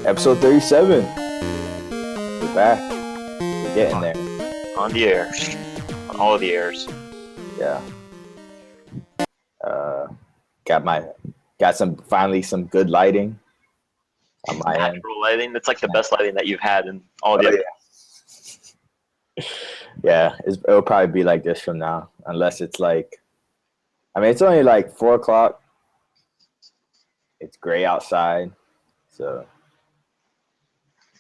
Episode 37. We're back. We're getting there. On the air. On all the airs. Yeah. Got finally some good lighting on my end. Natural lighting. That's like the best lighting that you've had in all the Yeah, it'll probably be like this from now, unless it's like, I mean, it's only like 4 o'clock. It's gray outside, so.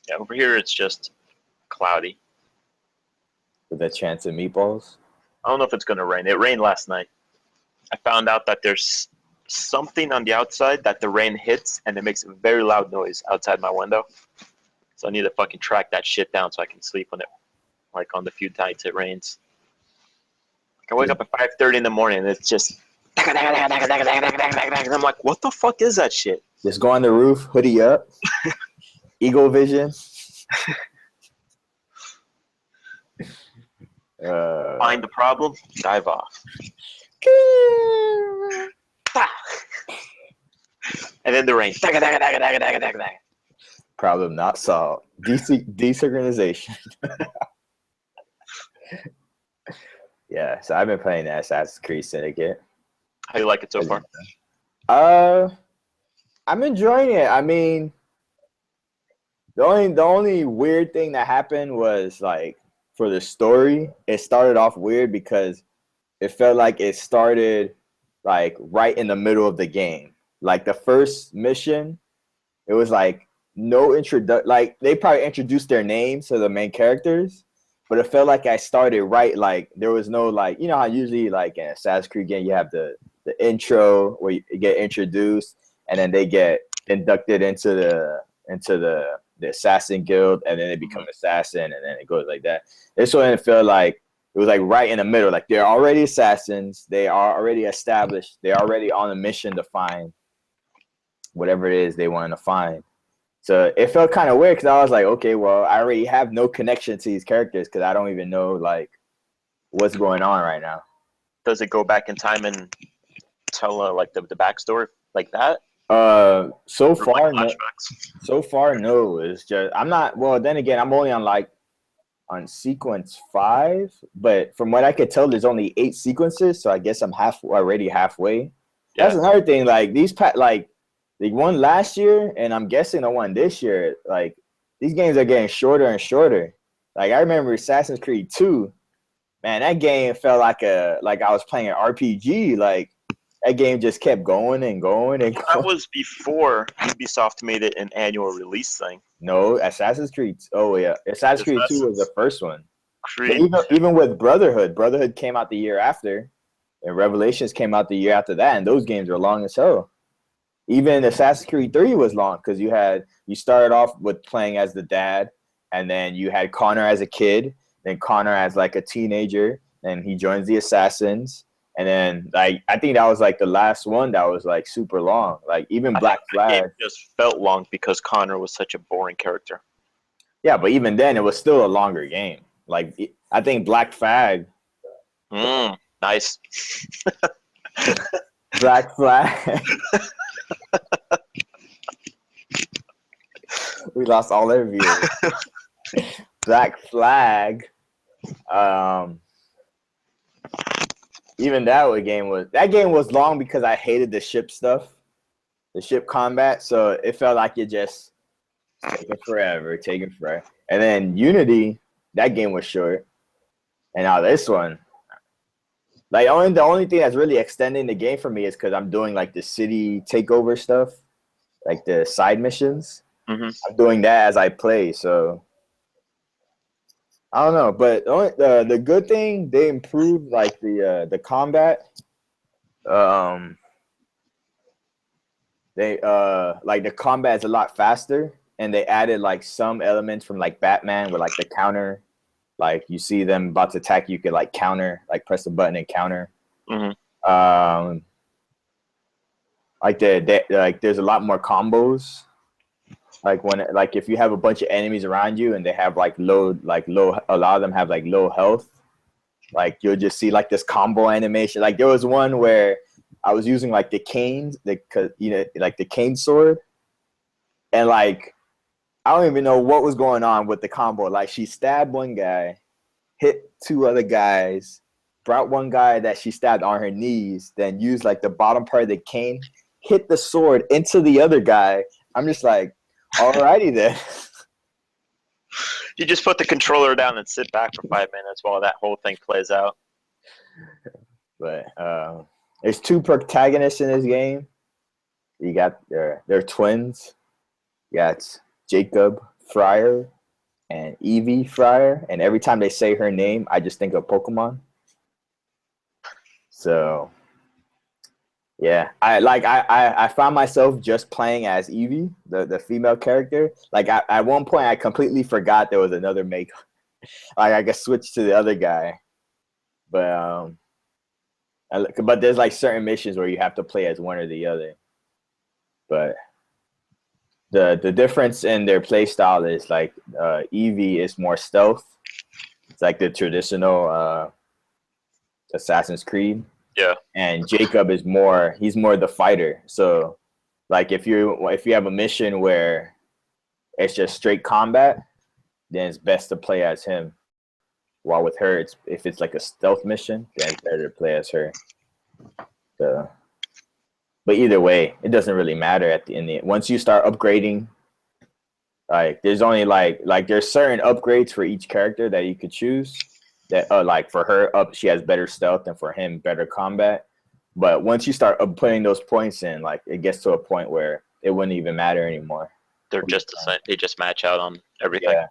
Yeah, over here it's just cloudy. With a chance of meatballs. I don't know if it's going to rain. It rained last night. I found out that there's something on the outside that the rain hits and it makes a very loud noise outside my window. So I need to fucking track that shit down so I can sleep when it, like on the few nights it rains. Like I wake up at 5:30 in the morning and it's just, and I'm like, what the fuck is that shit? Just go on the roof, hoodie up, Eagle Vision. Find the problem, dive off. And then the rain. Problem not solved. Desynchronization. Yeah, so I've been playing that Assassin's Creed Syndicate. How do you like it so far? I'm enjoying it. I mean, the only weird thing that happened was like for the story, it started off weird because it felt like it started like right in the middle of the game. Like the first mission, it was like no introduction. Like they probably introduced their names to the main characters, but it felt like I started right. Like there was no like, you know how usually like in Assassin's Creed game you have the intro where you get introduced and then they get inducted into the assassin guild and then they become assassin and then it goes like that. This one it felt like it was like right in the middle. Like they're already assassins. They are already established. They're already on a mission to find whatever it is they want to find. So it felt kind of weird because I was like, okay, well, I already have no connection to these characters because I don't even know like what's going on right now. Does it go back in time and tell like the backstory like that? So Or far, like no. So far, no. It's just I'm not. Well, then again, I'm only on sequence 5, but from what I could tell, there's only 8 sequences, so I guess I'm already halfway. Yeah. That's another thing. Like these like the one last year, and I'm guessing the one this year. Like these games are getting shorter and shorter. Like I remember Assassin's Creed 2. Man, that game felt like I was playing an RPG. Like that game just kept going and going and going. That was before Ubisoft made it an annual release thing. No, Assassin's Creed. Oh yeah, Assassin's Creed 2 was the first one. Creed. Even with Brotherhood came out the year after, and Revelations came out the year after that, and those games were long as hell. Even Assassin's Creed 3 was long because you started off with playing as the dad, and then you had Connor as a kid, then Connor as like a teenager, and he joins the Assassins. And then, like, I think that was like the last one that was like super long. Like even Black Flag it just felt long because Connor was such a boring character. Yeah, but even then, it was still a longer game. Like I think Black Flag. Nice. Black Flag. We lost all our viewers. Black Flag. Even that game was long because I hated the ship stuff, the ship combat. So it felt like it just taking forever. And then Unity, that game was short. And now this one, like the only thing that's really extending the game for me is because I'm doing like the city takeover stuff, like the side missions. Mm-hmm. I'm doing that as I play. So I don't know, but the good thing, they improved like the combat. They like the combat is a lot faster, and they added like some elements from like Batman with like the counter. Like you see them about to attack, you could like counter, like press the button and counter. Mm-hmm. Like there's a lot more combos. Like if you have a bunch of enemies around you and they have like low, a lot of them have like low health, like you'll just see like this combo animation. Like there was one where I was using like the canes, like the cane sword, and like I don't even know what was going on with the combo. Like she stabbed one guy, hit two other guys, brought one guy that she stabbed on her knees, then used like the bottom part of the cane, hit the sword into the other guy. I'm just like, alrighty then. You just put the controller down and sit back for 5 minutes while that whole thing plays out. But there's two protagonists in this game. You got they're twins. You got Jacob Fryer and Evie Fryer, and every time they say her name, I just think of Pokemon. So yeah, I found myself just playing as Evie, the female character. Like at one point, I completely forgot there was another make. Like I could switch to the other guy, but there's like certain missions where you have to play as one or the other. But the difference in their play style is like Evie is more stealth. It's like the traditional Assassin's Creed. Yeah. And Jacob is he's more the fighter. So like if you have a mission where it's just straight combat, then it's best to play as him. While with her, if it's like a stealth mission, then it's better to play as her. So, but either way, it doesn't really matter at the end. Once you start upgrading, like there's only like there's certain upgrades for each character that you could choose. That like for her she has better stealth, and for him better combat. But once you start putting those points in, like it gets to a point where it wouldn't even matter anymore. They're just the same. They just match out on everything. Yeah.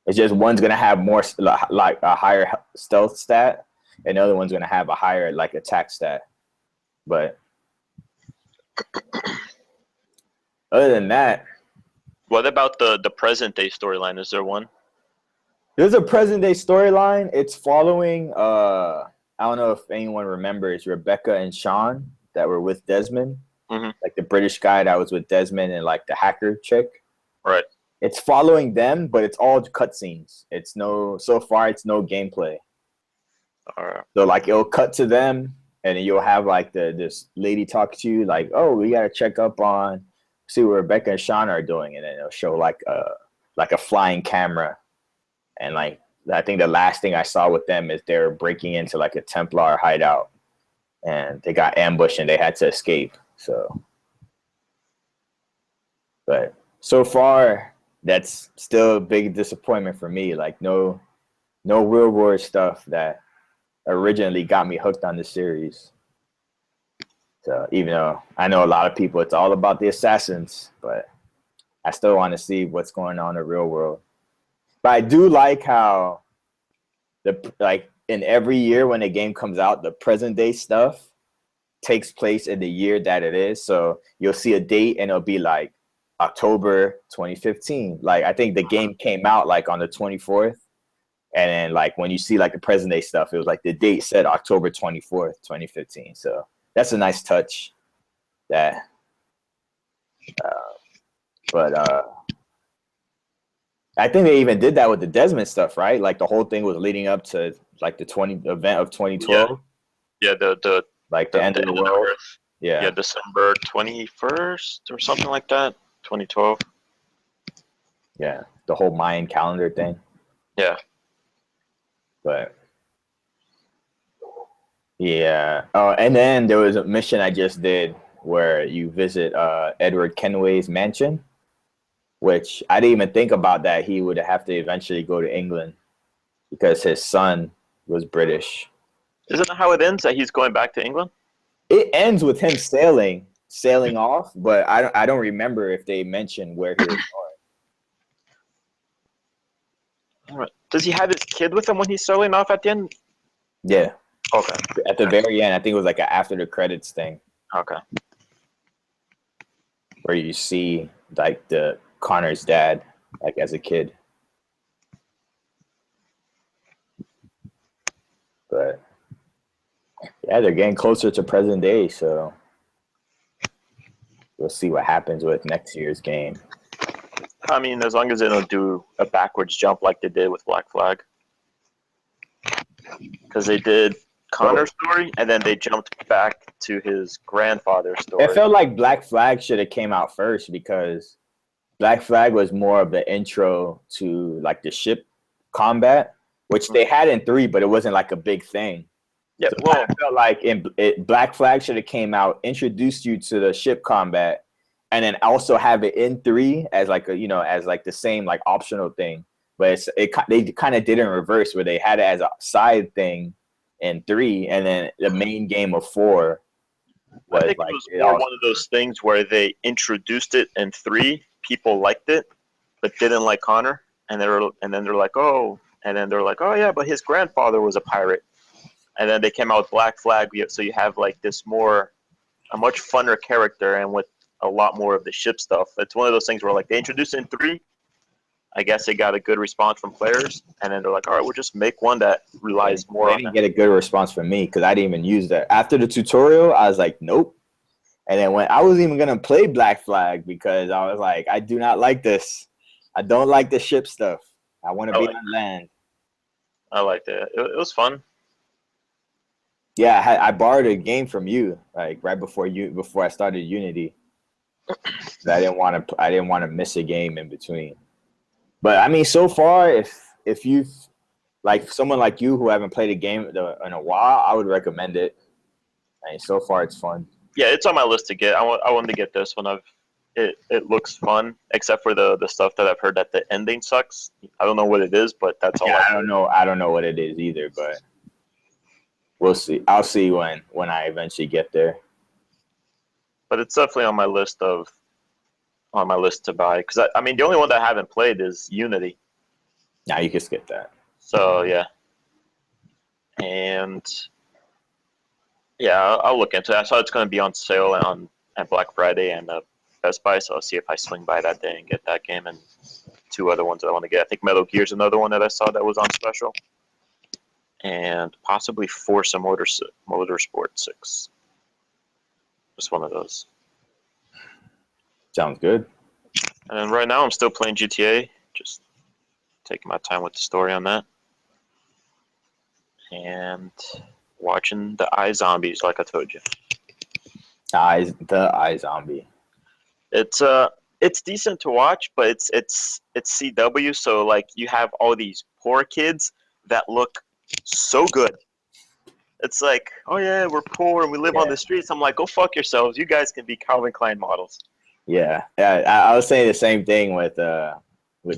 It's just one's gonna have more like a higher stealth stat, and the other one's gonna have a higher like attack stat. But other than that, what about the present day storyline? Is there one? There's a present day storyline. It's following I don't know if anyone remembers Rebecca and Sean that were with Desmond. Mm-hmm. Like the British guy that was with Desmond and like the hacker chick. Right. It's following them, but it's all cutscenes. So far it's no gameplay. All right. So like it'll cut to them, and then you'll have like this lady talk to you like, oh, we gotta check up on see what Rebecca and Sean are doing, and then it'll show like a flying camera, and like I think the last thing I saw with them is they're breaking into like a Templar hideout, and they got ambushed and they had to escape. So, but so far that's still a big disappointment for me. Like no real world stuff that originally got me hooked on the series. So even though I know a lot of people, it's all about the assassins, but I still want to see what's going on in the real world. But I do like how in every year when a game comes out, the present day stuff takes place in the year that it is. So you'll see a date and it'll be like October 2015. Like I think the game came out like on the 24th. And then like when you see like the present day stuff, it was like the date said October 24th, 2015. So that's a nice touch. But I think they even did that with the Desmond stuff, right? Like the whole thing was leading up to like the event of 2012. Yeah, the like the end of the world. Yeah, December 21st or something like that, 2012. Yeah, the whole Mayan calendar thing. Yeah. But yeah. Oh, and then there was a mission I just did where you visit Edward Kenway's mansion, which I didn't even think about that he would have to eventually go to England because his son was British. Isn't that how it ends? That he's going back to England? It ends with him sailing off, but I don't remember if they mentioned where he was going. All right. Does he have his kid with him when he's sailing off at the end? Yeah. Okay. At the very end, I think it was like a after the credits thing. Okay. Where you see like the Connor's dad, like as a kid. But yeah, they're getting closer to present day, so we'll see what happens with next year's game. I mean, as long as they don't do a backwards jump like they did with Black Flag. Because they did Connor's story, and then they jumped back to his grandfather's story. It felt like Black Flag should have came out first because Black Flag was more of the intro to like the ship combat, which they had in 3, but it wasn't like a big thing. Yeah, So well, I felt like Black Flag should have came out, introduced you to the ship combat, and then also have it in 3 as like a as like the same like optional thing. But they kind of did it in reverse, where they had it as a side thing in 3, and then the main game of 4 I was think like it was more one of those things where they introduced it in 3, people liked it, but didn't like Connor, and then they're like, oh, and then they're like, oh yeah, but his grandfather was a pirate, and then they came out with Black Flag, so you have like a much funner character, and with a lot more of the ship stuff. It's one of those things where like they introduced it in 3. I guess it got a good response from players, and then they're like, all right, we'll just make one that relies more they on didn't that. get a good response from me because I didn't even use that. After the tutorial, I was like, nope. And then when I was even gonna play Black Flag because I was like, I do not like this. I don't like the ship stuff. I want to be on land. I liked it. It was fun. Yeah, I borrowed a game from you like right before I started Unity. I didn't want to miss a game in between. But I mean, so far, if you like someone like you who haven't played a game in a while, I would recommend it. I mean, so far it's fun. Yeah, it's on my list to get. I wanted to get this one. It looks fun, except for the stuff that I've heard that the ending sucks. I don't know what it is, but that's all. Yeah, I don't know. I don't know what it is either, but we'll see. I'll see when I eventually get there. But it's definitely on my list to buy, because I mean the only one that I haven't played is Unity. Now you can skip that. So yeah, and yeah, I'll look into it. I saw it's going to be on sale at Black Friday and Best Buy, so I'll see if I swing by that day and get that game and 2 other ones that I want to get. I think Metal Gear's another one that I saw that was on special, and possibly Forza Motorsport 6. Just one of those. Sounds good. And right now I'm still playing GTA, just taking my time with the story on that, and watching the iZombies, like I told you. The iZombie. It's decent to watch, but it's CW, so like you have all these poor kids that look so good. It's like, oh yeah, we're poor and we live on the streets. I'm like, go fuck yourselves. You guys can be Calvin Klein models. Yeah. I was saying the same thing with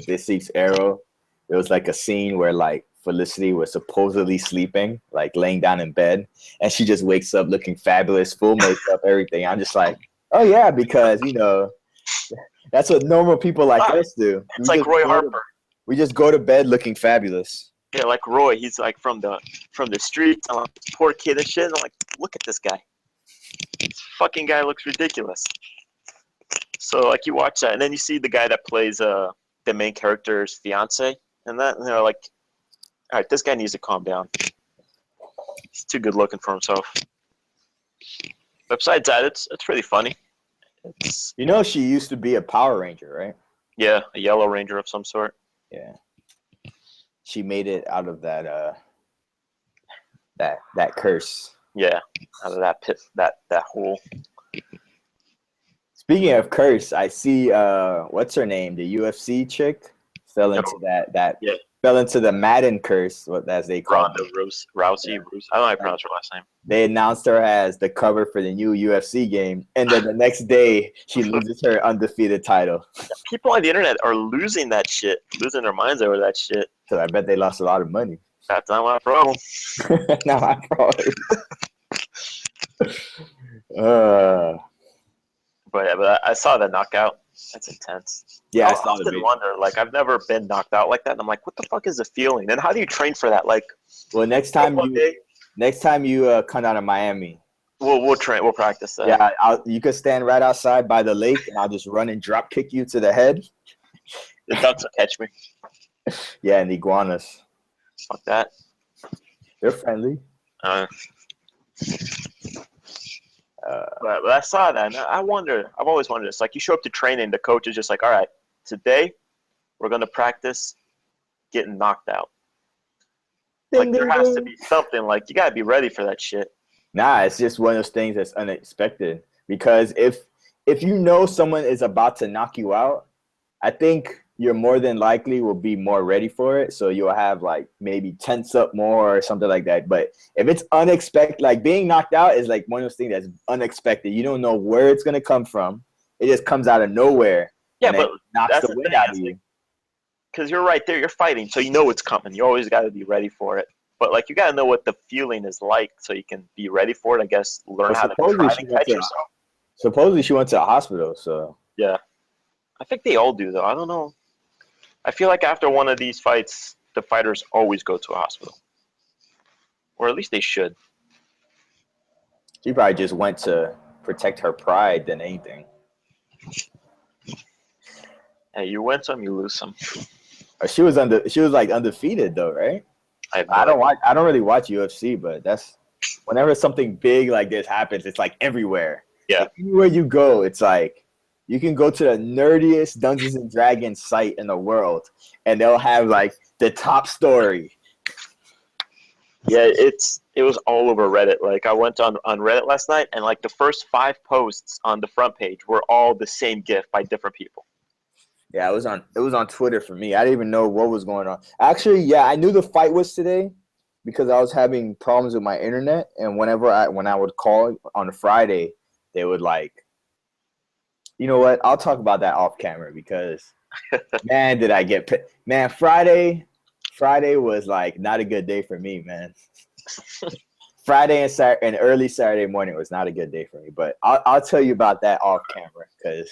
This Week's Arrow. There was like a scene where like Felicity was supposedly sleeping, like laying down in bed, and she just wakes up looking fabulous, full makeup, everything. I'm just like, oh yeah, because that's what normal people like us do. It's like Roy Harper. We just go to bed looking fabulous. Yeah, like Roy. He's like from the streets. I'm like, poor kid and shit. And I'm like, look at this guy. This fucking guy looks ridiculous. So like you watch that, and then you see the guy that plays the main character's fiance, and they're like, all right, this guy needs to calm down. He's too good looking for himself. But besides that, it's pretty funny. She used to be a Power Ranger, right? Yeah, a Yellow Ranger of some sort. Yeah. She made it out of that curse. Yeah, out of that pit, that hole. Speaking of curse, I see what's her name? The UFC chick fell into fell into the Madden curse, as they call it. Rousey. I don't know how to pronounce her last name. They announced her as the cover for the new UFC game, and then the next day she loses her undefeated title. People on the internet are losing that shit, losing their minds over that shit. So I bet they lost a lot of money. That's not my problem. Not my problem. But I saw the knockout. That's intense. Yeah, I saw the wonder. Like, I've never been knocked out like that, and I'm like, what the fuck is the feeling? And how do you train for that? Like, well, next time you come down to Miami, we'll train. We'll practice that. Yeah, you could stand right outside by the lake, and I'll just run and drop kick you to the head. The ducks will catch me. Yeah, and the iguanas. Fuck that. They're friendly. But I saw that, and I've always wondered this. Like, you show up to training, the coach is just like, all right, today we're going to practice getting knocked out. Like, there has to be something. Like, you got to be ready for that shit. Nah, it's just one of those things that's unexpected. Because if you know someone is about to knock you out, I think you're more than likely will be more ready for it. So you'll have like maybe tense up more or something like that. But if it's unexpected, like being knocked out is like one of those things that's unexpected. You don't know where it's gonna come from. It just comes out of nowhere Yeah, and but it knocks that's the the wind thing. out of you. Because you're right there, you're fighting, so you know it's coming. You always got to be ready for it. But like, you got to know what the feeling is like, so you can be ready for it. I guess learn But how to try to catch yourself. supposedly she went to a hospital. So Yeah, I think they all do though. I don't know. I feel like after one of these fights, the fighters always go to a hospital, or at least they should. she probably just went to protect her pride than anything. Hey, you win some, you lose some. She was like undefeated though, right? I have no idea. I don't really watch UFC, but that's whenever something big like this happens, it's like everywhere. Yeah. Like, anywhere you go, it's like you can go to the nerdiest Dungeons and Dragons site in the world, and they'll have like the top story. Yeah, it was all over Reddit. Like, I went on Reddit last night, and like the first 5 posts on the front page were all the same GIF by different people. Yeah, it was on Twitter for me. I didn't even know what was going on. Actually, yeah, I knew the fight was today because I was having problems with my internet, and when I would call on a Friday, they would like, you know what? I'll talk about that off camera because man, did I get man Friday was like not a good day for me, man. Friday and early Saturday morning was not a good day for me, but I'll tell you about that off camera because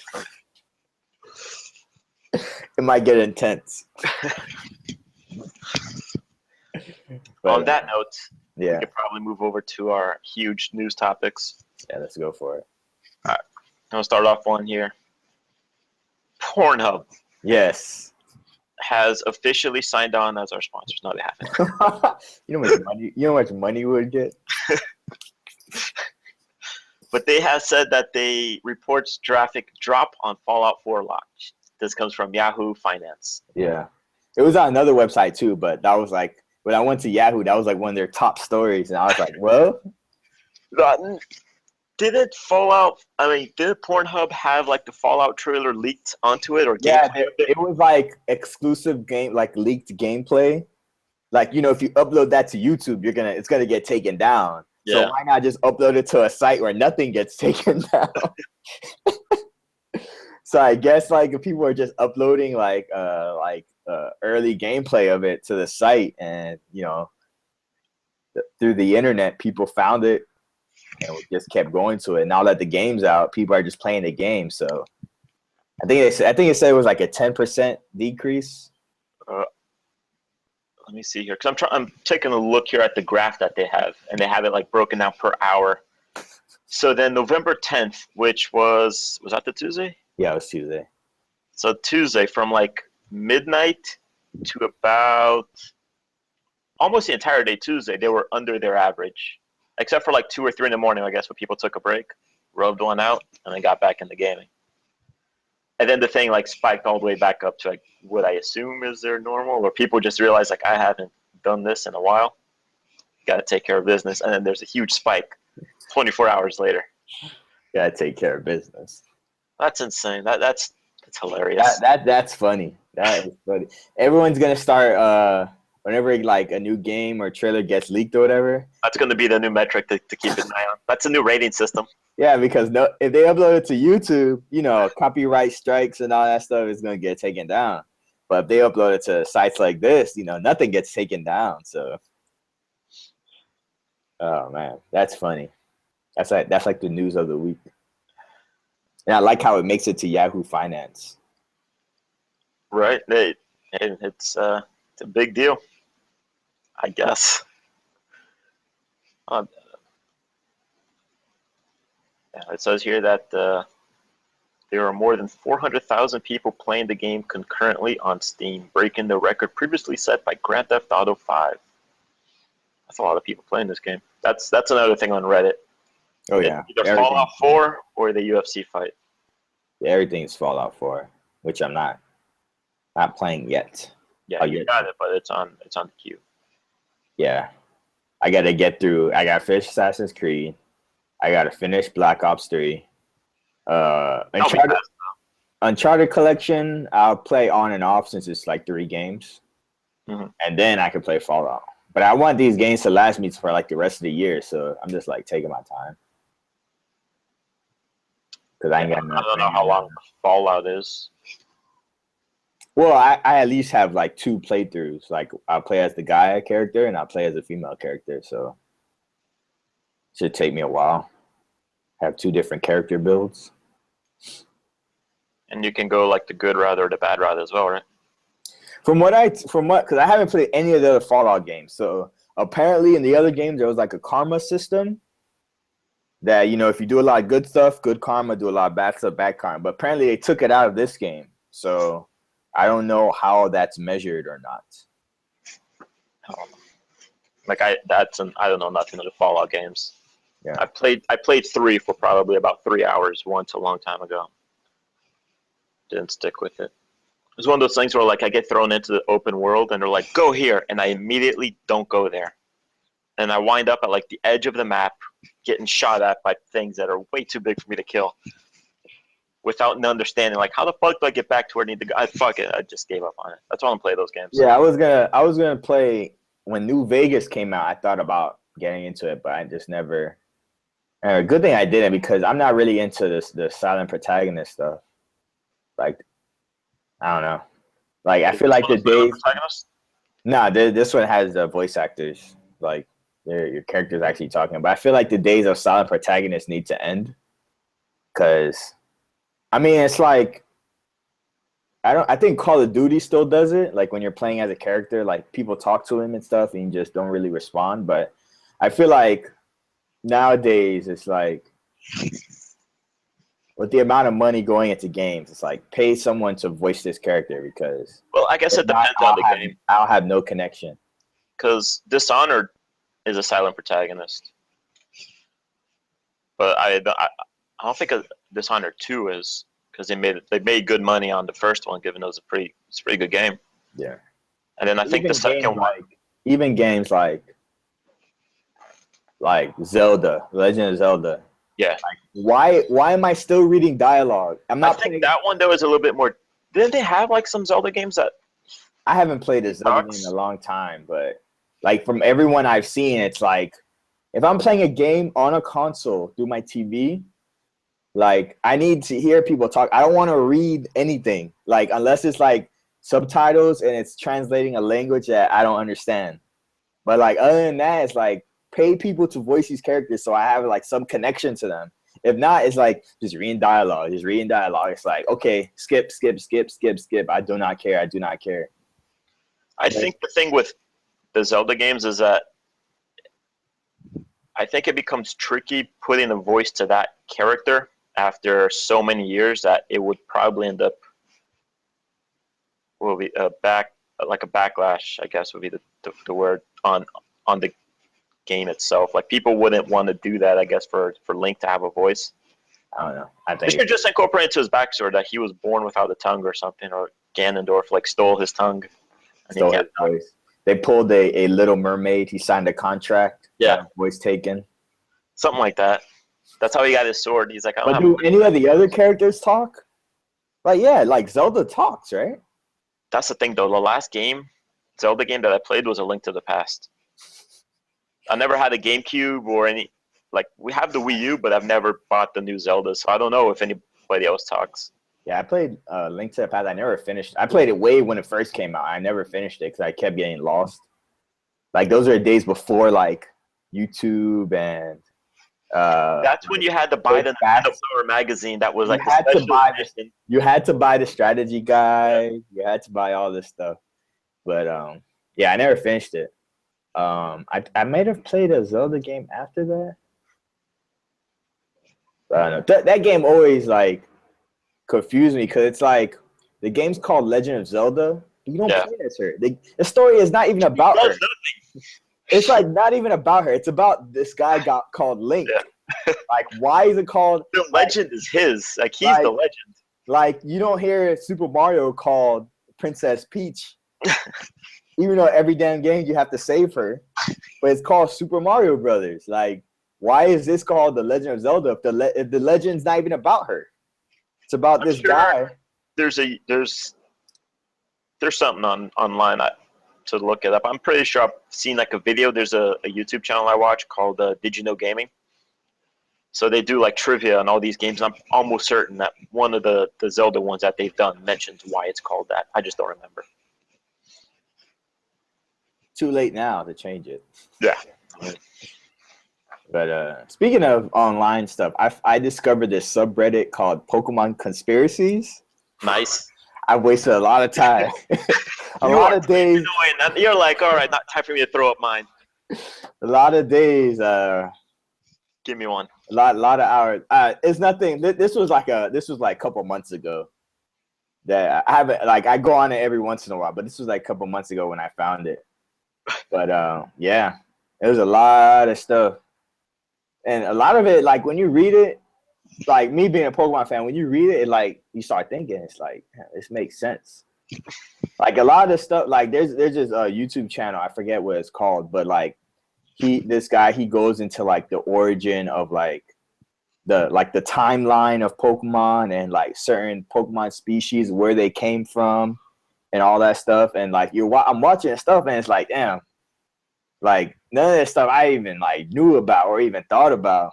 it might get intense. But, on that note, yeah, we could probably move over to our huge news topics. yeah, let's go for it. All right, I'll start off one here. Pornhub Yes. has officially signed on as our sponsors. No, they haven't. You know how much money we would get? But they have said that they reports traffic drop on Fallout 4 launch. This comes from Yahoo Finance. Yeah. It was on another website too, but that was like when I went to Yahoo, that was like one of their top stories, and I was like, well, Didn't Pornhub have like the Fallout trailer leaked onto it or yeah, gameplay? it was like exclusive game, like leaked gameplay. Like, you know, if you upload that to YouTube, it's gonna get taken down. Yeah. So why not just upload it to a site where nothing gets taken down? So I guess like if people are just uploading early gameplay of it to the site, and you know, through the internet, people found it and we just kept going to it. Now that the game's out, people are just playing the game. So I think it said it was like a 10% decrease. Let me see here, because I'm taking a look here at the graph that they have, and they have it like broken down per hour. So then November 10th, which was that the Tuesday? Yeah, it was Tuesday. So Tuesday from like midnight to about almost the entire day Tuesday, they were under their average, except for like 2 or 3 in the morning, I guess, when people took a break, rubbed one out, and then got back into gaming. And then the thing like spiked all the way back up to like what I assume is their normal, or people just realize like I haven't done this in a while. Got to take care of business, and then there's a huge spike 24 hours later. Gotta take care of business. That's insane. That's hilarious. That's funny. That is funny. Everyone's gonna start whenever like a new game or trailer gets leaked or whatever. That's going to be the new metric to keep an eye on. That's a new rating system. Yeah, because if they upload it to YouTube, you know, copyright strikes and all that stuff is gonna get taken down. But if they upload it to sites like this, you know, nothing gets taken down. So, oh man, that's funny. That's like the news of the week. And I like how it makes it to Yahoo Finance. Right. It's a big deal, I guess. It says here that there are more than 400,000 people playing the game concurrently on Steam, breaking the record previously set by Grand Theft Auto 5. That's a lot of people playing this game. That's another thing on Reddit. Oh yeah, either Fallout 4 or the UFC fight. Yeah, everything's Fallout 4, which I'm not playing yet. Yeah, you got it, but it's on the queue. Yeah, I got to finish Assassin's Creed. I got to finish Black Ops 3. Uncharted Collection, I'll play on and off since it's like 3 games, and then I can play Fallout. But I want these games to last me for like the rest of the year, so I'm just like taking my time because I ain't got enough. I don't know how long Fallout is. Well, I at least have like 2 playthroughs. Like I'll play as the guy character and I'll play as a female character, so it should take me a while. Have 2 different character builds. And you can go like the good route or the bad route as well, right? Because I haven't played any of the other Fallout games. So apparently in the other games there was like a karma system that, you know, if you do a lot of good stuff, good karma, do a lot of bad stuff, bad karma. But apparently they took it out of this game. So I don't know how that's measured or not. Like I don't know nothing of the Fallout games. Yeah. I played 3 for probably about 3 hours once a long time ago. Didn't stick with it. It's one of those things where like I get thrown into the open world and they're like, go here, and I immediately don't go there. And I wind up at like the edge of the map getting shot at by things that are way too big for me to kill. Without an understanding, like how the fuck do I get back to where I need to go? Fuck it, I just gave up on it. That's why I don't play those games. Yeah, I was gonna play when New Vegas came out. I thought about getting into it, but I just never. Good thing I didn't because I'm not really into the silent protagonist stuff. Like, I don't know. Like I feel like the days. Nah, this one has the voice actors. Like your character's actually talking. But I feel like the days of silent protagonists need to end. Cause I mean, it's like I think Call of Duty still does it. Like when you're playing as a character, like people talk to him and stuff, and you just don't really respond. But I feel like nowadays it's like with the amount of money going into games, it's like pay someone to voice this character because I guess it depends on the game. I'll have no connection. Because Dishonored is a silent protagonist, but I don't think Dishonored 2 is, because they made good money on the first one, given it was it's a pretty good game. Yeah. And then I think the second one, even games like Zelda, Legend of Zelda. Yeah. Like, why am I still reading dialogue? I think that one though is a little bit more. Didn't they have like some Zelda games that? I haven't played a Zelda game in a long time, but like from everyone I've seen, it's like if I'm playing a game on a console through my TV, like I need to hear people talk. I don't want to read anything, like unless it's like subtitles and it's translating a language that I don't understand. But like other than that, it's like pay people to voice these characters so I have like some connection to them. If not, it's like just reading dialogue. It's like, okay, skip. I do not care. I think the thing with the Zelda games is that I think it becomes tricky putting a voice to that character after so many years that it would probably end up a backlash, I guess would be the word on the game itself. Like people wouldn't want to do that, I guess, for Link to have a voice. I don't know. I think they should just incorporate into his backstory that he was born without a tongue or something, or Ganondorf like stole his tongue. Stole his voice. They pulled a Little Mermaid. He signed a contract. Yeah, voice taken. Something like that. That's how he got his sword. He's like, but do any of the other characters talk? Like, yeah, like Zelda talks, right? That's the thing, though. The last Zelda game that I played was A Link to the Past. I never had a GameCube or any. Like, we have the Wii U, but I've never bought the new Zelda, so I don't know if anybody else talks. Yeah, I played Link to the Past. I never finished. I played it way when it first came out. I never finished it because I kept getting lost. Like, those are the days before, like, YouTube and... that's when you had to buy the Nintendo Power magazine that was like you had to buy the strategy guide. You had to buy all this stuff. But, yeah, I never finished it. I might have played a Zelda game after that. But I don't know. That game always, like, confused me because it's like the game's called Legend of Zelda. You don't play as her. The story is not even about her. It's like not even about her. It's about this guy called Link. Yeah. Like, why is it called? The legend is his. Like, he's the legend. Like, you don't hear Super Mario called Princess Peach. Even though every damn game you have to save her. But it's called Super Mario Brothers. Like, why is this called The Legend of Zelda if the legend's not even about her? It's about this guy. there's something online to look it up. I'm pretty sure I've seen like a video. There's a YouTube channel I watch called Did You Know Gaming. So they do like trivia on all these games. I'm almost certain that one of the Zelda ones that they've done mentions why it's called that. I just don't remember. Too late now to change it. Yeah. But speaking of online stuff, I discovered this subreddit called Pokemon Conspiracies. Nice. I've wasted a lot of time. a lot of days. You're like, all right, not time for me to throw up mine. A lot of days. Give me one. A lot of hours. It's nothing. This was like a couple months ago. That I haven't I go on it every once in a while, but this was like a couple months ago when I found it. But yeah, it was a lot of stuff, and a lot of it, like when you read it, like me being a Pokemon fan, when you read it, like you start thinking, it's like this makes sense. Like a lot of the stuff, like there's just a YouTube channel, I forget what it's called, but like this guy goes into like the origin of like the timeline of Pokemon and like certain Pokemon species, where they came from and all that stuff. And like I'm watching stuff and it's like, damn, like none of that stuff I even like knew about or even thought about.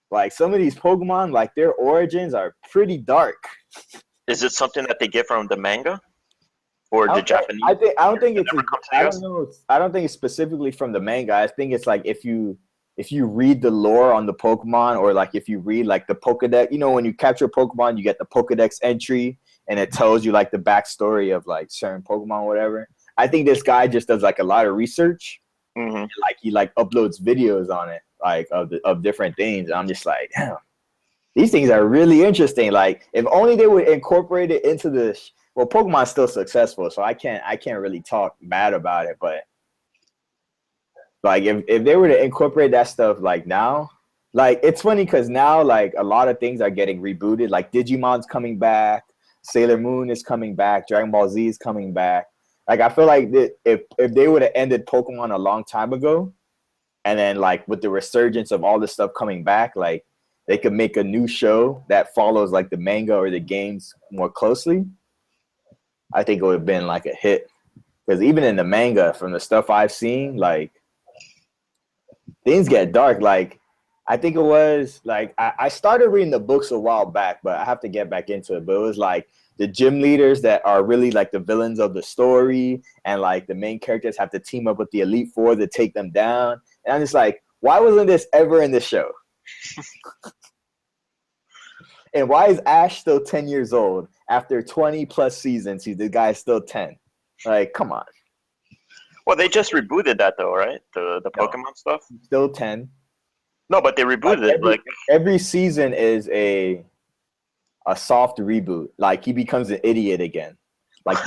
Like some of these Pokemon, like their origins are pretty dark. Is it something that they get from the manga or the Japanese? I don't think it's specifically from the manga. I think it's like if you read the lore on the Pokemon, or like if you read like the Pokedex, when you capture a Pokemon, you get the Pokedex entry and it tells you like the backstory of like certain Pokemon, whatever. I think this guy just does like a lot of research. Mm-hmm. And, like he like uploads videos on it, like of different things. And I'm just like, damn, these things are really interesting. Like if only they would incorporate it into the well, Pokemon's still successful, so I can't really talk bad about it. But like if they were to incorporate that stuff like now, like it's funny because now like a lot of things are getting rebooted. Like Digimon's coming back, Sailor Moon is coming back, Dragon Ball Z is coming back. Like I feel like if they would have ended Pokemon a long time ago, and then like with the resurgence of all this stuff coming back, like they could make a new show that follows like the manga or the games more closely, I think it would have been like a hit. Because even in the manga, from the stuff I've seen, like things get dark. Like I think it was like I started reading the books a while back, but I have to get back into it. But it was like the gym leaders that are really like the villains of the story, and like the main characters have to team up with the Elite Four to take them down. And I'm just like, why wasn't this ever in the show? And why is Ash still 10 years old after 20 plus seasons? The guy's still 10. Like, come on. Well, they just rebooted that though, right? The Pokemon stuff. Still 10. No, but they rebooted it. Like every season is a soft reboot. Like he becomes an idiot again. Like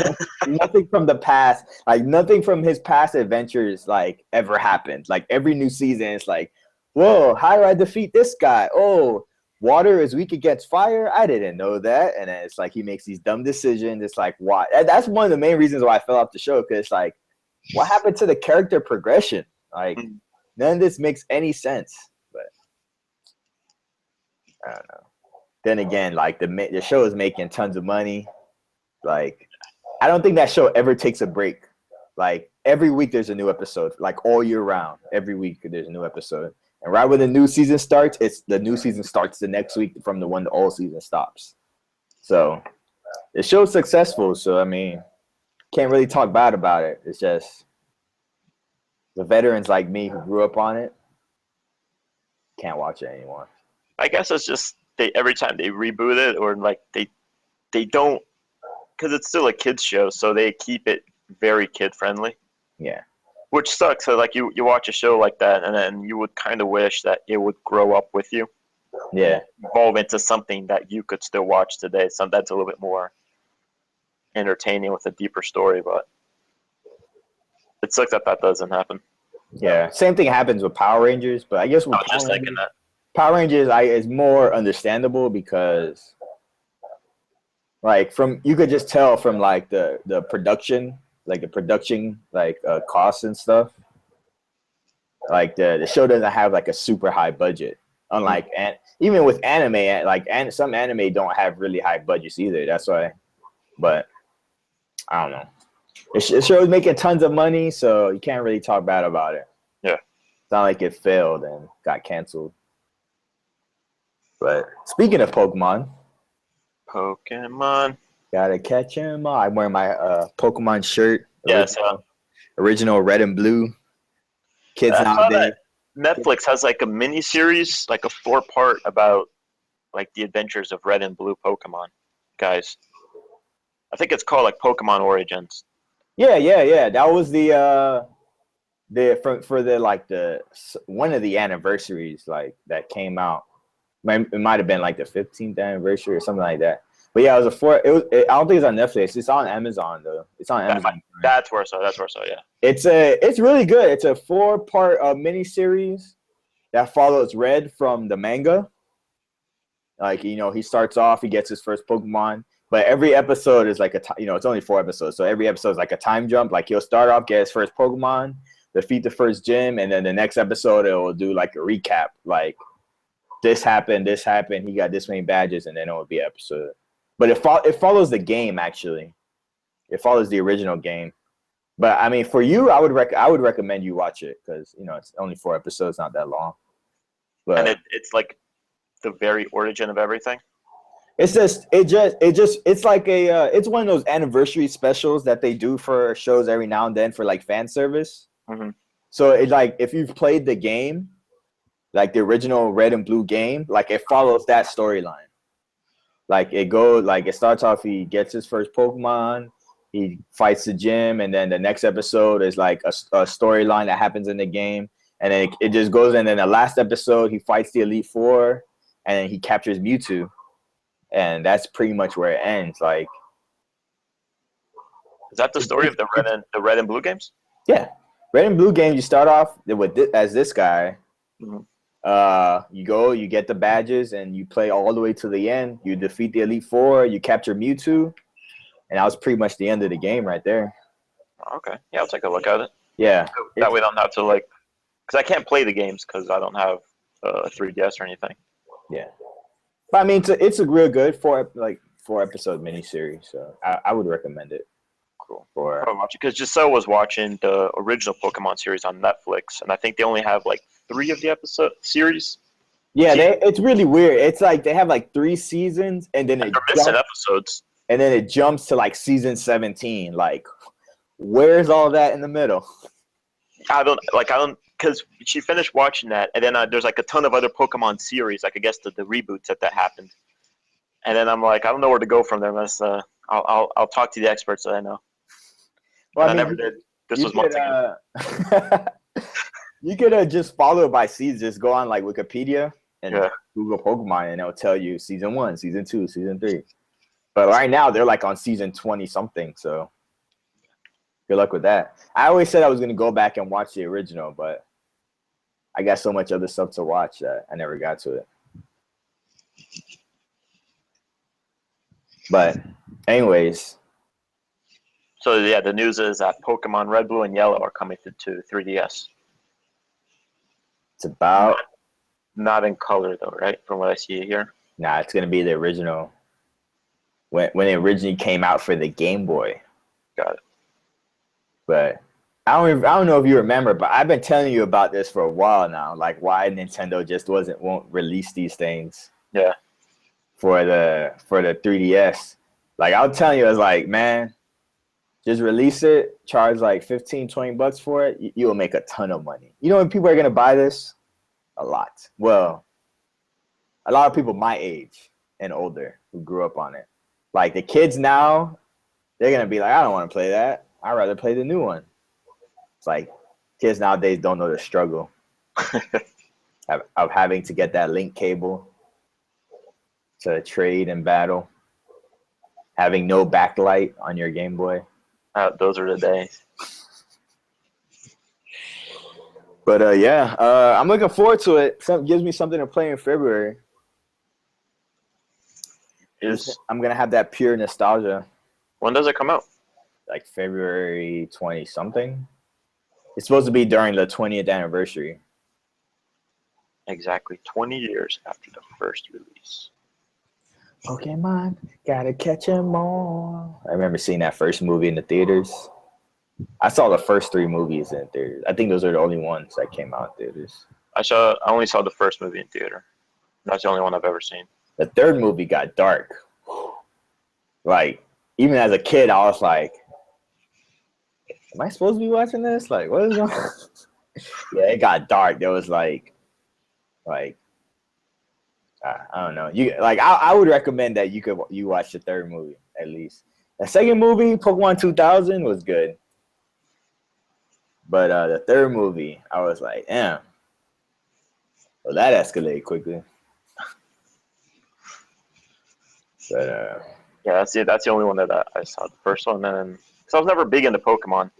nothing from the past, like nothing from his past adventures like ever happened. Like every new season it's like, whoa, how do I defeat this guy? Oh, water is weak against fire. I didn't know that. And then it's like he makes these dumb decisions. It's like, why? That's one of the main reasons why I fell off the show, because it's like, what happened to the character progression? Like none of this makes any sense. But I don't know. Then again, like the show is making tons of money. Like I don't think that show ever takes a break. Like every week there's a new episode. Like all year round, every week there's a new episode. And right when the new season starts, the new season starts the next week from the one the old season stops. So the show's successful. So I mean, can't really talk bad about it. It's just the veterans like me who grew up on it can't watch it anymore. I guess it's just every time they reboot it, or like they don't, because it's still a kids show, so they keep it very kid friendly. Yeah. Which sucks. So like you watch a show like that, and then you would kind of wish that it would grow up with you. Yeah. Evolve into something that you could still watch today. So that's a little bit more entertaining with a deeper story, but it sucks that doesn't happen. Yeah. Same thing happens with Power Rangers, but I guess with Power Rangers is more understandable because like you could just tell from like the production, costs and stuff. Like the show doesn't have like a super high budget, unlike even with anime, like some anime don't have really high budgets either. That's why But I don't know. It sure was making tons of money, so you can't really talk bad about it. Yeah. It's not like it failed and got canceled. But speaking of Pokemon, gotta catch him. I'm wearing my Pokemon shirt. Yes. Original red and blue. Kids I saw nowadays. that Netflix has like a mini series, like a 4-part about like the adventures of red and blue Pokemon guys. I think it's called like Pokemon Origins. Yeah. That was the for the like the one of the anniversaries like that came out. It might have been like the 15th anniversary or something like that. But yeah, it was I don't think it's on Netflix. It's on Amazon though. It's on Amazon. That's where I saw. Yeah. It's really good. It's a 4-part mini series that follows Red from the manga. Like, he starts off, he gets his first Pokemon, but every episode is like it's only 4 episodes, so every episode is like a time jump. Like, he'll start off, get his first Pokemon, defeat the first gym, and then the next episode it will do like a recap, like this happened, he got this many badges, and then it will be an episode. But it follows the game actually. It follows the original game. But I mean, for you, I would recommend you watch it because it's only 4 episodes, not that long. But and it's like the very origin of everything. It's like it's one of those anniversary specials that they do for shows every now and then for like fan service. Mm-hmm. So it's like if you've played the game, like the original Red and Blue game, like it follows that storyline. Like it starts off, he gets his first Pokemon, he fights the gym, and then the next episode is like a storyline that happens in the game, and then it just goes. And then the last episode, he fights the Elite Four, and then he captures Mewtwo, and that's pretty much where it ends. Like, is that the story of the red and blue games? Yeah, Red and Blue games. You start off as this guy. Mm-hmm. You get the badges, and you play all the way to the end. You defeat the Elite Four, you capture Mewtwo, and that was pretty much the end of the game right there. Okay, yeah, I'll take a look at it. Yeah, that way I don't have to because I can't play the games because I don't have a 3DS or anything. Yeah, but I mean, it's a real good 4-episode miniseries, so I would recommend it. Cool. I'll watch it because Giselle was watching the original Pokemon series on Netflix, and I think they only have like 3 of the episode series. Yeah, it's really weird. It's like they have like 3 seasons, and then they're missing episodes. And then it jumps to like season 17. Like, where's all that in the middle? I don't because she finished watching that, and then there's like a ton of other Pokemon series, like I guess the reboots that happened, and then I'm like, I don't know where to go from there. Unless I'll talk to the experts that I know. Well, I never did. This was months ago. You could just follow it by seasons. Just go on like Wikipedia and Google Pokemon, and it'll tell you season 1, season 2, season 3. But right now they're like on season 20 something. So good luck with that. I always said I was gonna go back and watch the original, but I got so much other stuff to watch that I never got to it. But anyways. So yeah, the news is that Pokemon Red, Blue, and Yellow are coming to 3DS. It's about not in color though, right? From what I see here. Nah, it's gonna be the original. When it originally came out for the Game Boy. Got it. But I don't know if you remember, but I've been telling you about this for a while now. Like why Nintendo just won't release these things. Yeah. For the 3DS. Like I was telling you, I was like, man, just release it, charge like $15-$20 for it, you will make a ton of money. You know when people are gonna buy this? A lot. Well, a lot of people my age and older who grew up on it. Like the kids now, they're gonna be like, I don't want to play that. I'd rather play the new one. It's like kids nowadays don't know the struggle of having to get that link cable to trade and battle, having no backlight on your Game Boy. Those are the days. But I'm looking forward to it. Gives me something to play in February. I'm gonna have that pure nostalgia. When does it come out? Like February 20 something. It's supposed to be during the 20th anniversary. Exactly 20 years after the first release. Pokemon, gotta catch 'em all. I remember seeing that first movie in the theaters. I saw the first 3 movies in theaters. I think those are the only ones that came out in theaters. I only saw the first movie in theater. That's the only one I've ever seen. The third movie got dark. Like, even as a kid, I was like, am I supposed to be watching this? Like, what is going on? Yeah, it got dark. There was like I don't know. You like I would recommend that you watch the third movie at least. The second movie, Pokemon 2000, was good, but the third movie, I was like, damn. Well, that escalated quickly. But Yeah, that's it. That's the only one that I saw. The first one, and because I was never big into Pokemon.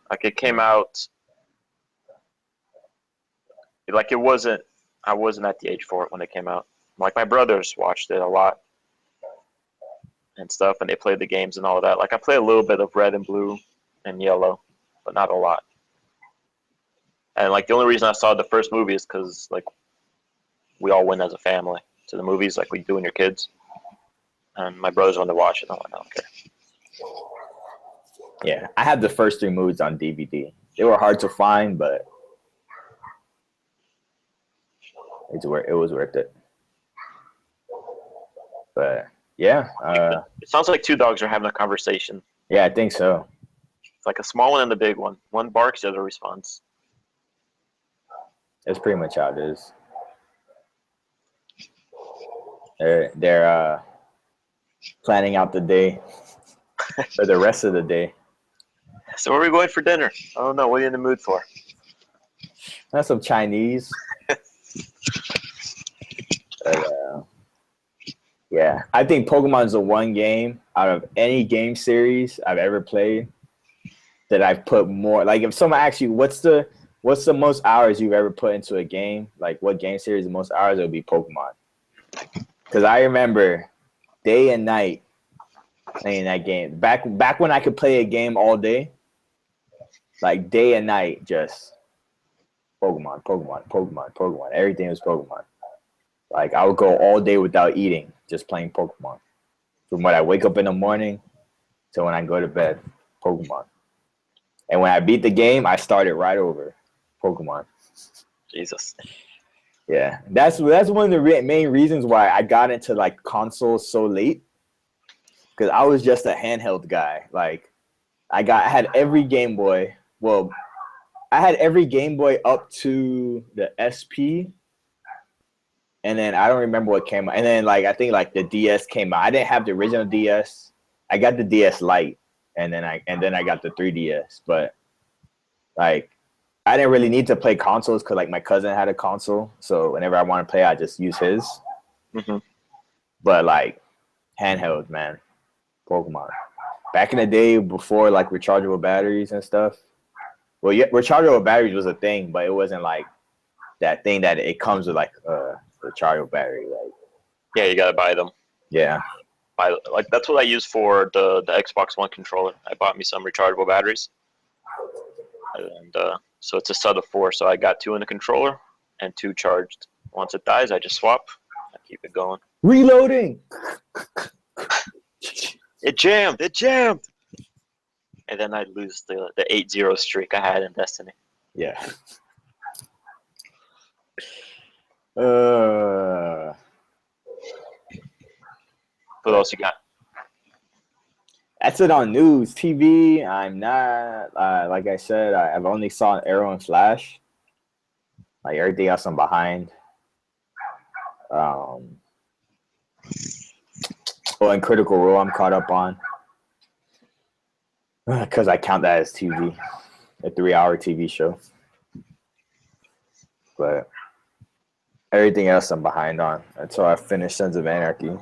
Like it came out, like it wasn't. I wasn't at the age for it when it came out. Like my brothers watched it a lot and stuff, and they played the games and all of that. Like I played a little bit of Red and Blue and Yellow, but not a lot. And like the only reason I saw the first movie is because like we all went as a family to the movies, like we do when you're kids. And my brothers wanted to watch it. I'm like, I don't care. yeah, I had the first 3 movies on DVD. They were hard to find, but it was worth it. But yeah, It sounds like two dogs are having a conversation. yeah, I think so. It's like a small one and the big one. One barks, the other responds. That's pretty much how it is. They're planning out the day for the rest of the day. So where are we going for dinner? I don't know. What are you in the mood for? That's some Chinese. But, yeah, I think Pokemon's the one game out of any game series I've ever played that I've put more. Like, if someone asks you, what's the most hours you've ever put into a game? Like, what game series the most hours? It would be Pokemon. Because I remember day and night playing that game. Back when I could play a game all day, like day and night, just Pokemon. Everything was Pokemon. Like, I would go all day without eating, just playing Pokemon. From when I wake up in the morning to when I go to bed, Pokemon. And when I beat the game, I started right over Pokemon. Jesus. Yeah, that's one of the main reasons why I got into like consoles so late. Because I was just a handheld guy. Like, I had every Game Boy. Well, I had every Game Boy up to the SP. And then I don't remember what came out. And then like I think like the DS came out. I didn't have the original DS. I got the DS Lite, and then I got the 3DS. But like I didn't really need to play consoles because like my cousin had a console. So whenever I want to play, I just use his. Mm-hmm. But like handheld, man, Pokemon. Back in the day before like rechargeable batteries and stuff. Well, yeah, rechargeable batteries was a thing, but it wasn't like that thing that it comes with like rechargeable battery. Like, yeah, you gotta buy them. Yeah. Like that's what I use for the Xbox One controller. I bought me some rechargeable batteries, and so it's a set of 4. So I got 2 in the controller and 2 charged. Once it dies, I just swap. I keep it going. Reloading. It jammed. And then I lose the 8-0 streak I had in Destiny. Yeah. What else you got? That's it on news. TV, I'm not, like I said, I've only saw Arrow and Flash. Like everything else I'm behind. And Critical Role I'm caught up on. Because I count that as TV. A 3-hour TV show. But everything else I'm behind on until I finish Sons of Anarchy,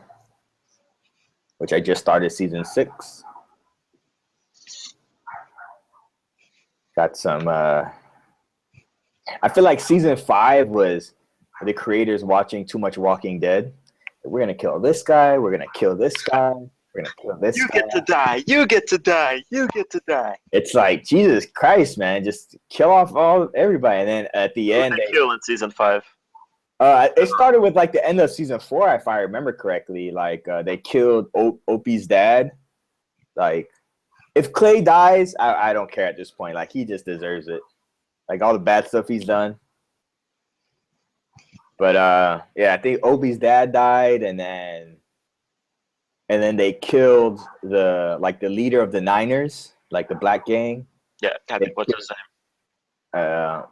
which I just started season 6. Got some. I feel like season 5 was the creators watching too much Walking Dead. We're gonna kill this guy. We're gonna kill this guy. We're gonna kill this. You guy. get to die. You get to die. You get to die. It's like Jesus Christ, man! Just kill off everybody, and then at the end, they kill in season 5. It started with like the end of season 4, if I remember correctly. Like they killed Opie's dad. Like if Clay dies, I don't care at this point. Like he just deserves it. Like all the bad stuff he's done. But yeah, I think Opie's dad died, and then they killed the leader of the Niners, like the black gang. Yeah, God, what's his name?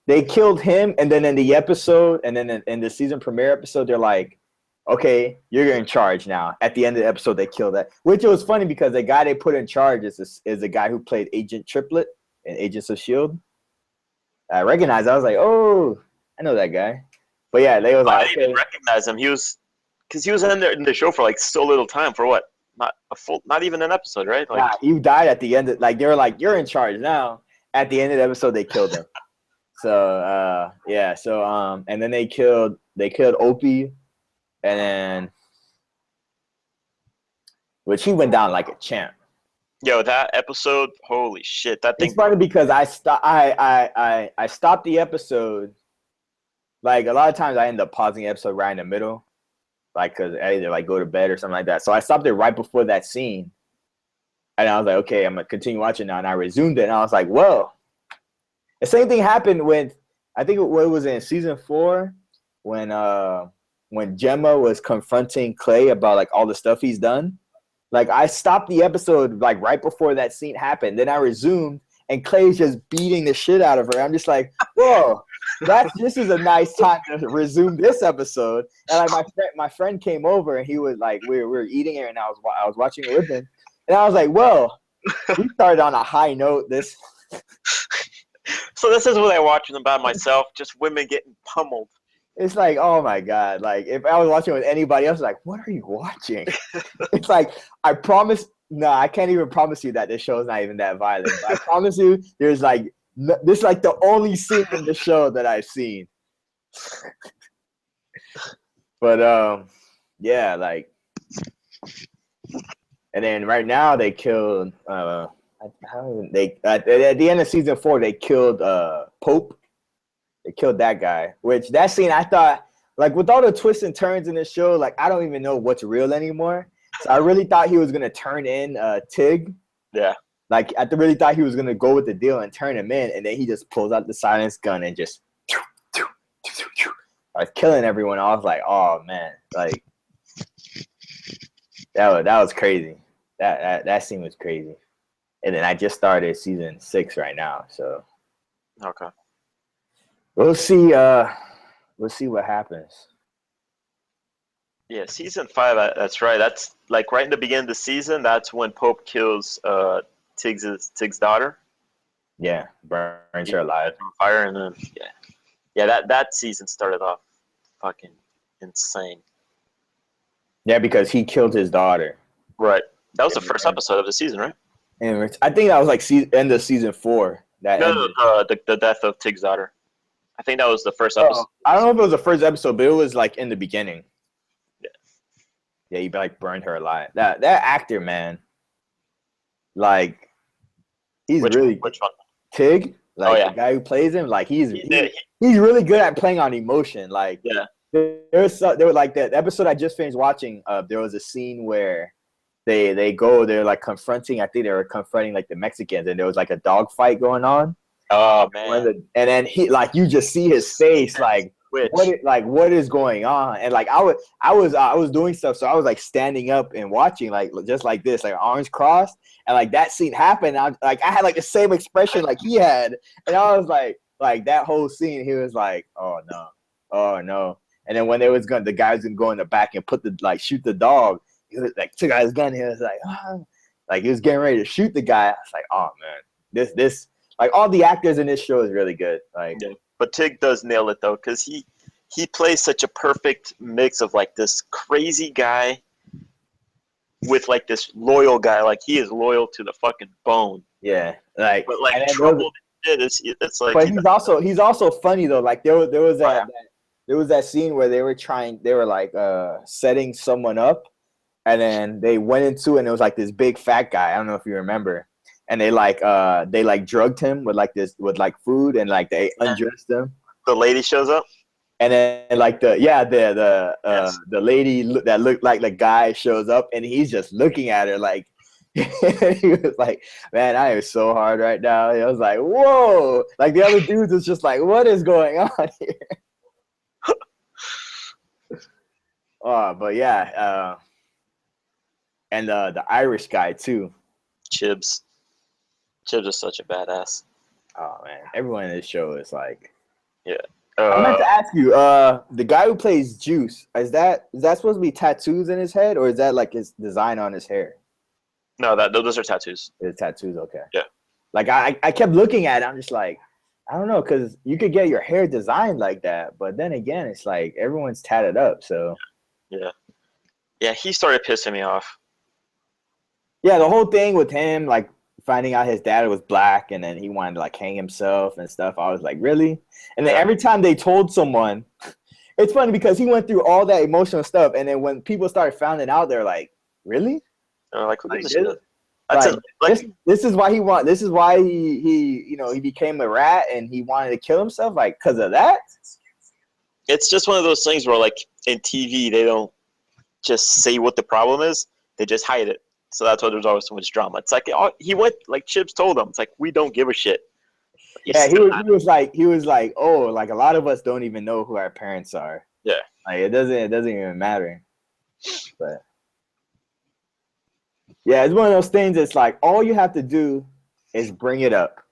They killed him, and then in the episode, and then in the season premiere episode, they're like, "Okay, you're in charge now." At the end of the episode, they killed that, which was funny because the guy they put in charge is the guy who played Agent Triplet in Agents of Shield. I recognized. I was like, "Oh, I know that guy." But yeah, they was like, I didn't even recognize him. He was in the show for like so little time. For what? Not even an episode, right? Like, nah, he died at the end. They were like, "You're in charge now." At the end of the episode, they killed him. So yeah, and then they killed Opie, and then which he went down like a champ. Yo, that episode, holy shit! That thing. It's funny because I stopped the episode. Like a lot of times, I end up pausing the episode right in the middle, like because I either like go to bed or something like that. So I stopped it right before that scene, and I was like, okay, I'm gonna continue watching now. And I resumed it, and I was like, whoa. The same thing happened with, I think it was in season 4 when Gemma was confronting Clay about like all the stuff he's done. Like I stopped the episode like right before that scene happened. Then I resumed, and Clay's just beating the shit out of her. I'm just like, whoa, this is a nice time to resume this episode. And like my friend came over, and he was like, we were eating it, and I was watching it with him, and I was like, well, we started on a high note. This. So this is what I watch them by myself, just women getting pummeled. It's like, oh my God. Like if I was watching with anybody else, like, what are you watching? It's like, I promise, no, I can't even promise you that this show is not even that violent. But I promise you, there's like, this is like the only scene in the show that I've seen. But yeah, like, and then right now they killed at the end of season 4 they killed Pope. They killed that guy. Which that scene I thought, like with all the twists and turns in the show, like I don't even know what's real anymore. So I really thought he was gonna turn in Tig. Yeah. Like I really thought he was gonna go with the deal and turn him in, and then he just pulls out the silence gun and just was killing everyone. I was like, oh man, like that was crazy. That scene was crazy. And then I just started season 6 right now, so okay. We'll see. We'll see what happens. Yeah, season 5. That's right. That's like right in the beginning of the season. That's when Pope kills Tig's daughter. Yeah, burns her alive. On fire, and then yeah. That season started off fucking insane. Yeah, because he killed his daughter. Right. That was the first episode of the season, right? And I think that was like end of season 4. The death of Tig's daughter. I think that was the first episode. I don't know if it was the first episode, but it was like in the beginning. Yeah, he like burned her alive. That actor, man, like he's which one? Tig, like the guy who plays him, like he's really good at playing on emotion. Like there was like that episode I just finished watching. There was a scene where they're like confronting. I think they were confronting like the Mexicans, and there was like a dog fight going on. Oh man! And then he like you just see his face like what is going on? And like I was doing stuff, so I was like standing up and watching like just like this, like arms crossed, and like that scene happened. I had like the same expression like he had, and I was like that whole scene, he was like, oh no. And then when the guy was gonna go in the back and shoot the dog, he was like took out his gun. He was like, oh. Like he was getting ready to shoot the guy. I was like, oh man, this. Like all the actors in this show is really good. Like, but Tig does nail it though, because he plays such a perfect mix of like this crazy guy with like this loyal guy. Like he is loyal to the fucking bone. Yeah, like but like trouble. It's like. But he's also funny though. Like there was that scene where they were like setting someone up, and then they went into it, and it was like this big fat guy. I don't know if you remember. And they drugged him with food, and like they undressed him. The lady shows up. And then like Yes. the lady that looked like the guy shows up, and he's just looking at her like. He was like, "Man, I am so hard right now." I was like, "Whoa!" Like the other dudes was just like, "What is going on here?" But yeah, and the Irish guy too. Chibs. Chibs is such a badass. Oh man, everyone in this show is like. Yeah. I meant to ask you, the guy who plays Juice, is that supposed to be tattoos in his head, or is that like his design on his hair? No, those are tattoos. The tattoos, okay. Yeah. Like I kept looking at it, I'm just like, I don't know, because you could get your hair designed like that, but then again, it's like everyone's tatted up, so. Yeah. Yeah, he started pissing me off. Yeah, the whole thing with him, like finding out his dad was black, and then he wanted to like hang himself and stuff. I was like, really? And then every time they told someone, it's funny because he went through all that emotional stuff, and then when people started finding out, they're like, really? Like, who gives a shit? This is why this is why he became a rat and he wanted to kill himself, like because of that. It's just one of those things where, like, in TV, they don't just say what the problem is; they just hide it. So that's why there's always so much drama. It's like he went, like Chips told him. It's like, we don't give a shit. Yeah, he was like, oh, like a lot of us don't even know who our parents are. Yeah, like it doesn't even matter. But yeah, it's one of those things. It's like all you have to do is bring it up.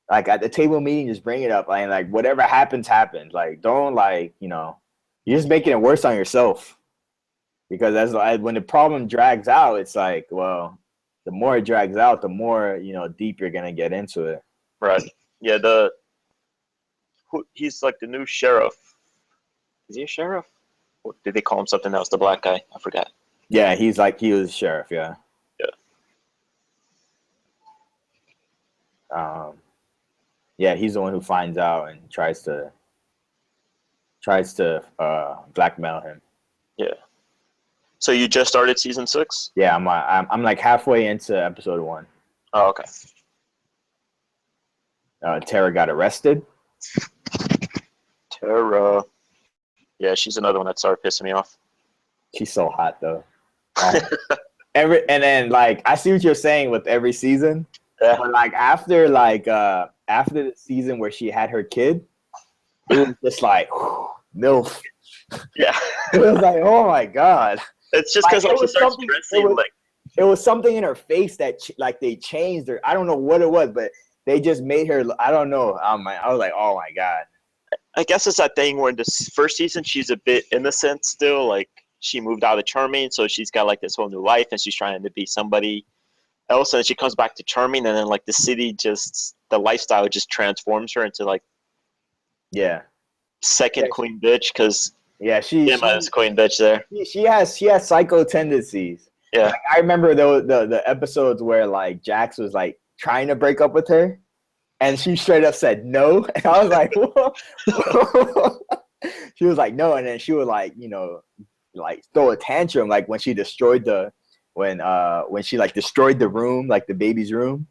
Like at the table meeting, just bring it up. Like whatever happens. Like don't you're just making it worse on yourself. Because when the problem drags out, it's like, well, the more it drags out, the more deep you're gonna get into it. Right. Yeah. He's like the new sheriff. Is he a sheriff? Or did they call him something else? The black guy. I forgot. Yeah, he was sheriff. Yeah. Yeah. Yeah, he's the one who finds out and tries to blackmail him. Yeah. So you just started season 6? Yeah, I'm like halfway into episode 1. Oh, okay. Tara got arrested. Tara. Yeah, she's another one that started pissing me off. She's so hot though. And then like I see what you're saying with every season. Yeah. But like after the season where she had her kid, it was just like MILF. Yeah. It was like, oh my god. It's just because she starts dressing like. It was something in her face that they changed her. I don't know what it was, but they just made her. I don't know. I was like, oh my god. I guess it's that thing where in this first season she's a bit innocent still. Like she moved out of Charming, so she's got like this whole new life, and she's trying to be somebody else. And then she comes back to Charming, and then like the lifestyle just transforms her into like second queen bitch. Because she's queen bitch there. She has psycho tendencies. Yeah, like, I remember the episodes where like Jax was like trying to break up with her, and she straight up said no, and I was like, whoa. She was like no, and then she would like like throw a tantrum like when she destroyed when she like destroyed the room, like the baby's room.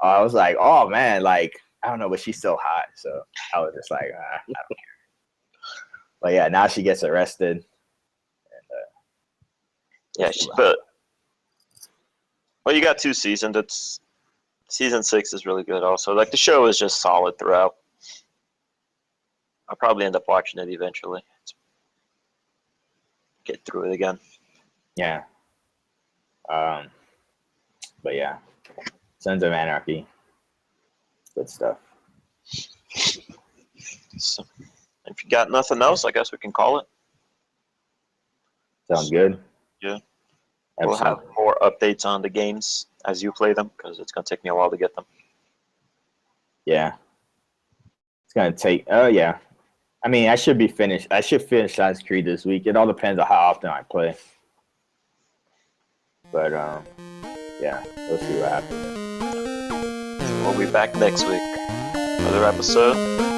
I was like, oh man, like I don't know, but she's so hot, so I was just like, I don't care. But yeah, now she gets arrested. And, well, you got 2 seasons. It's season 6 is really good. Also, like the show is just solid throughout. I'll probably end up watching it eventually. Get through it again. Yeah. But yeah, Sons of Anarchy. Good stuff. So, if you got nothing else, I guess we can call it. Sounds good. Yeah. Absolutely. We'll have more updates on the games as you play them, because it's going to take me a while to get them. Yeah. It's going to take, yeah. I mean, I should finish Assassin's Creed this week. It all depends on how often I play. But, yeah, we'll see what happens. We'll be back next week. Another episode.